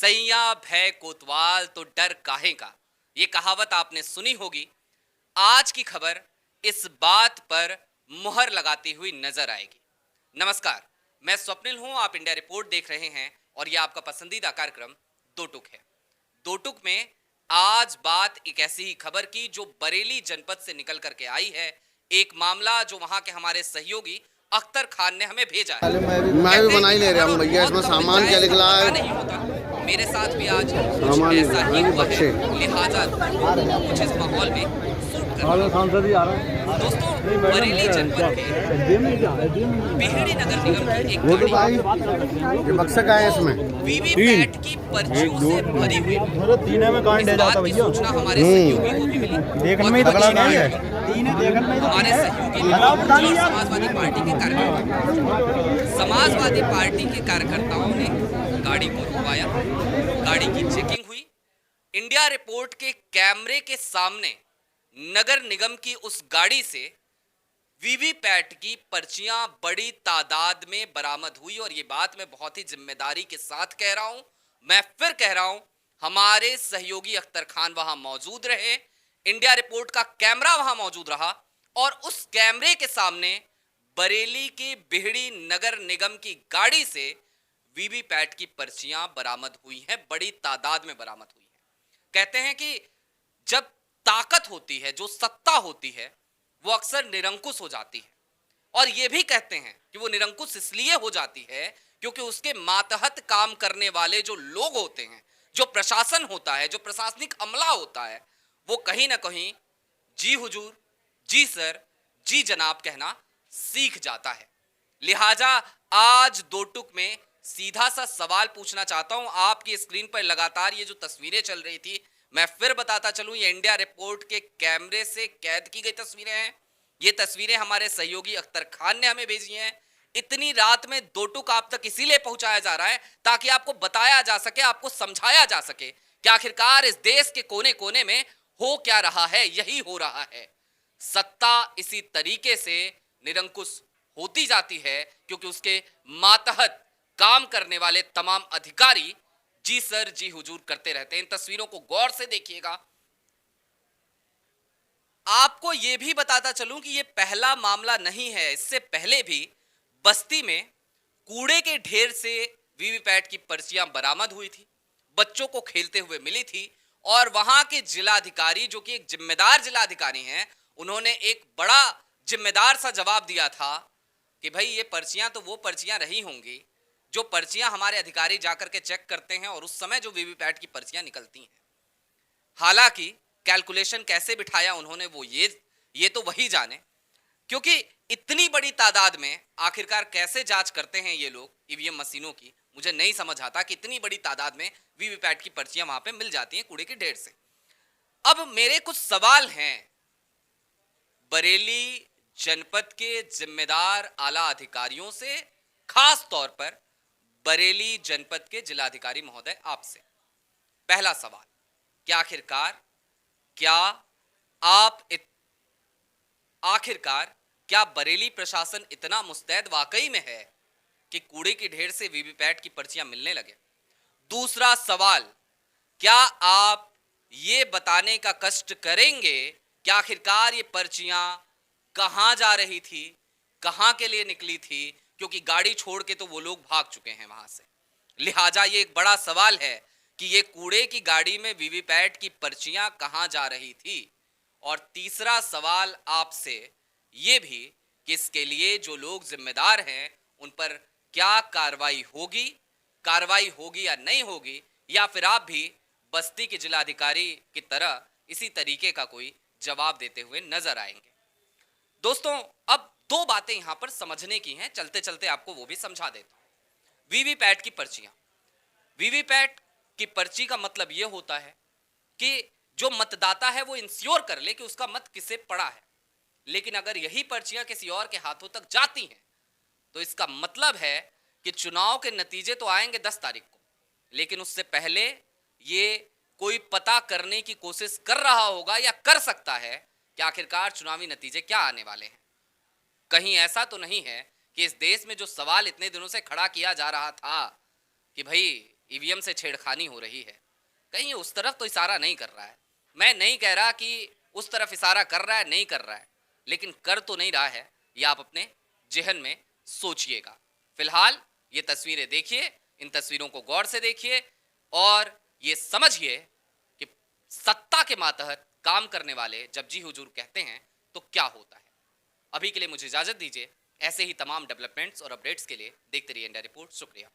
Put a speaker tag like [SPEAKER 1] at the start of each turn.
[SPEAKER 1] सैया भय कोतवाल तो डर काहे का, ये कहावत आपने सुनी होगी। आज की खबर इस बात पर मुहर लगाती हुई नजर आएगी। नमस्कार, मैं स्वप्निल हूं, आप इंडिया रिपोर्ट देख रहे हैं और यह आपका पसंदीदा कार्यक्रम दो टुक है। दो टुक में आज बात एक ऐसी ही खबर की जो बरेली जनपद से निकल करके आई है। एक मामला जो वहां के हमारे सहयोगी अख्तर खान ने हमें भेजा है।
[SPEAKER 2] मैं भी बना ही ले रहा हूँ भैया, इसमें सामान क्या निकला है?
[SPEAKER 1] नहीं होता। मेरे साथ भी आज कुछ
[SPEAKER 2] सामान
[SPEAKER 1] ऐसा ही हुआ
[SPEAKER 2] बक्से।
[SPEAKER 1] है, लिहाजा कुछ इस माहौल में सूट कर दोस्तों, बरेली जनपद के बिहड़ी नगर निगम की एक
[SPEAKER 2] वो तो
[SPEAKER 1] गाड़ी
[SPEAKER 2] भाई ये बक्सा का है, इसमें
[SPEAKER 1] वीवीपैट की पर्चियों से भरी हुई
[SPEAKER 3] तीन में कांड
[SPEAKER 1] इस
[SPEAKER 3] ले जाता
[SPEAKER 1] बात की
[SPEAKER 3] भैया।
[SPEAKER 1] सूचना हमारे सहयोगी को भी मिली।
[SPEAKER 3] देखने
[SPEAKER 1] और
[SPEAKER 3] में ही
[SPEAKER 1] बड़ी
[SPEAKER 3] तगड़ा
[SPEAKER 1] बात
[SPEAKER 3] है।
[SPEAKER 1] है,
[SPEAKER 3] तीन है देखने में ही
[SPEAKER 1] हमारे सहयोगी जो समाजवादी पार्टी के कार्यकर्ता, समाजवादी पार्टी के कार्यकर्ताओं ने गाड़ी को रुकवाया, गाड़ी की चेकिंग हुई। इंडिया रिपोर्ट के कैमरे के सामने नगर निगम की उस गाड़ी से वीवीपैट की पर्चियां बड़ी तादाद में बरामद हुई। और ये बात मैं बहुत ही जिम्मेदारी के साथ कह रहा हूं, मैं फिर कह रहा हूं, हमारे सहयोगी अख्तर खान वहां मौजूद रहे, इंडिया रिपोर्ट का कैमरा वहां मौजूद रहा और उस कैमरे के सामने बरेली के बिहड़ी नगर निगम की गाड़ी से वीवीपैट की पर्चियां बरामद हुई हैं, बड़ी तादाद में बरामद हुई हैं। कहते हैं कि जब ताकत होती है, जो सत्ता होती है, वो अक्सर निरंकुश हो जाती है। और ये भी कहते हैं कि वो निरंकुश इसलिए हो जाती है क्योंकि उसके मातहत काम करने वाले जो लोग होते हैं, जो प्रशासन होता है, जो प्रशासनिक अमला होता है, वो कहीं ना कहीं जी हुजूर, जी सर, जी जनाब कहना सीख जाता है। लिहाजा आज दो टुक में सीधा सा सवाल पूछना चाहता हूं। आपकी स्क्रीन पर लगातार ये जो तस्वीरें चल रही थी, मैं फिर बताता चलूं, ये इंडिया रिपोर्ट के कैमरे से कैद की गई तस्वीरें हैं। ये तस्वीरें हमारे सहयोगी अख्तर खान ने हमें भेजी हैं। इतनी रात में दो टुक आप तक इसीलिए पहुंचाया जा रहा है ताकि आपको बताया जा सके, आपको समझाया जा सके कि आखिरकार इस देश के कोने कोने में हो क्या रहा है। यही हो रहा है, सत्ता इसी तरीके से निरंकुश होती जाती है क्योंकि उसके मातहत काम करने वाले तमाम अधिकारी जी सर, जी हुजूर करते रहते हैं। इन तस्वीरों को गौर से देखिएगा। आपको यह भी बताता चलूं कि यह पहला मामला नहीं है, इससे पहले भी बस्ती में कूड़े के ढेर से वीवीपैट की पर्चियां बरामद हुई थी, बच्चों को खेलते हुए मिली थी और वहां के जिलाधिकारी, जो कि एक जिम्मेदार जिलाधिकारी हैं, उन्होंने एक बड़ा जिम्मेदार सा जवाब दिया था कि भाई ये पर्चियां तो वो पर्चियां रही होंगी जो पर्चियां हमारे अधिकारी जाकर के चेक करते हैं और उस समय जो वीवीपैट की पर्चियां निकलती हैं। हालांकि कैलकुलेशन कैसे बिठाया उन्होंने, वो ये तो वही जाने, क्योंकि इतनी बड़ी तादाद में आखिरकार कैसे जांच करते हैं ये लोग ईवीएम मशीनों की, मुझे नहीं समझ आता कि इतनी बड़ी तादाद में वीवीपैट की पर्चियां वहां पे मिल जाती हैं कूड़े के ढेर से। अब मेरे कुछ सवाल हैं बरेली जनपद के जिम्मेदार आला अधिकारियों से, खास तौर पर बरेली जनपद के जिलाधिकारी महोदय आपसे। पहला सवाल, क्या आखिरकार क्या बरेली प्रशासन इतना मुस्तैद वाकई में है कि कूड़े की ढेर से वीवीपैट की पर्चियां मिलने लगे? दूसरा सवाल, क्या आप ये बताने का कष्ट करेंगे कि आखिरकार ये पर्चियां कहां जा रही थी, कहां के लिए निकली थी? क्योंकि गाड़ी छोड़ के तो वो लोग भाग चुके हैं वहां से। लिहाजा ये एक बड़ा सवाल है कि ये कूड़े की गाड़ी में वीवीपैट की पर्चियां कहां जा रही थी। और तीसरा सवाल आपसे ये भी कि इसके लिए जो लोग जिम्मेदार हैं उन पर क्या कार्रवाई होगी या नहीं होगी, या फिर आप भी बस्ती के जिलाधिकारी की तरह इसी तरीके का कोई जवाब देते हुए नजर आएंगे? दोस्तों, अब दो बातें यहां पर समझने की हैं, चलते चलते आपको वो भी समझा देता हूं। वीवीपैट की पर्ची का मतलब यह होता है कि जो मतदाता है वो इंश्योर कर ले कि उसका मत किसे पड़ा है। लेकिन अगर यही पर्चियां किसी और के हाथों तक जाती हैं तो इसका मतलब है कि चुनाव के नतीजे तो आएंगे 10 तारीख को, लेकिन उससे पहले ये कोई पता करने की कोशिश कर रहा होगा या कर सकता है कि आखिरकार चुनावी नतीजे क्या आने वाले हैं। कहीं ऐसा तो नहीं है कि इस देश में जो सवाल इतने दिनों से खड़ा किया जा रहा था कि भाई ईवीएम से छेड़खानी हो रही है, कहीं ये उस तरफ तो इशारा नहीं कर रहा है। मैं नहीं कह रहा कि उस तरफ इशारा कर रहा है, नहीं कर रहा है, लेकिन कर तो नहीं रहा है, ये आप अपने जहन में सोचिएगा। फिलहाल ये तस्वीरें देखिए, इन तस्वीरों को गौर से देखिए और ये समझिए कि सत्ता के मातहत काम करने वाले जब जी हुजूर कहते हैं तो क्या होता है। अभी के लिए मुझे इजाजत दीजिए। ऐसे ही तमाम डेवलपमेंट्स और अपडेट्स के लिए देखते रहिए इंडिया रिपोर्ट। शुक्रिया।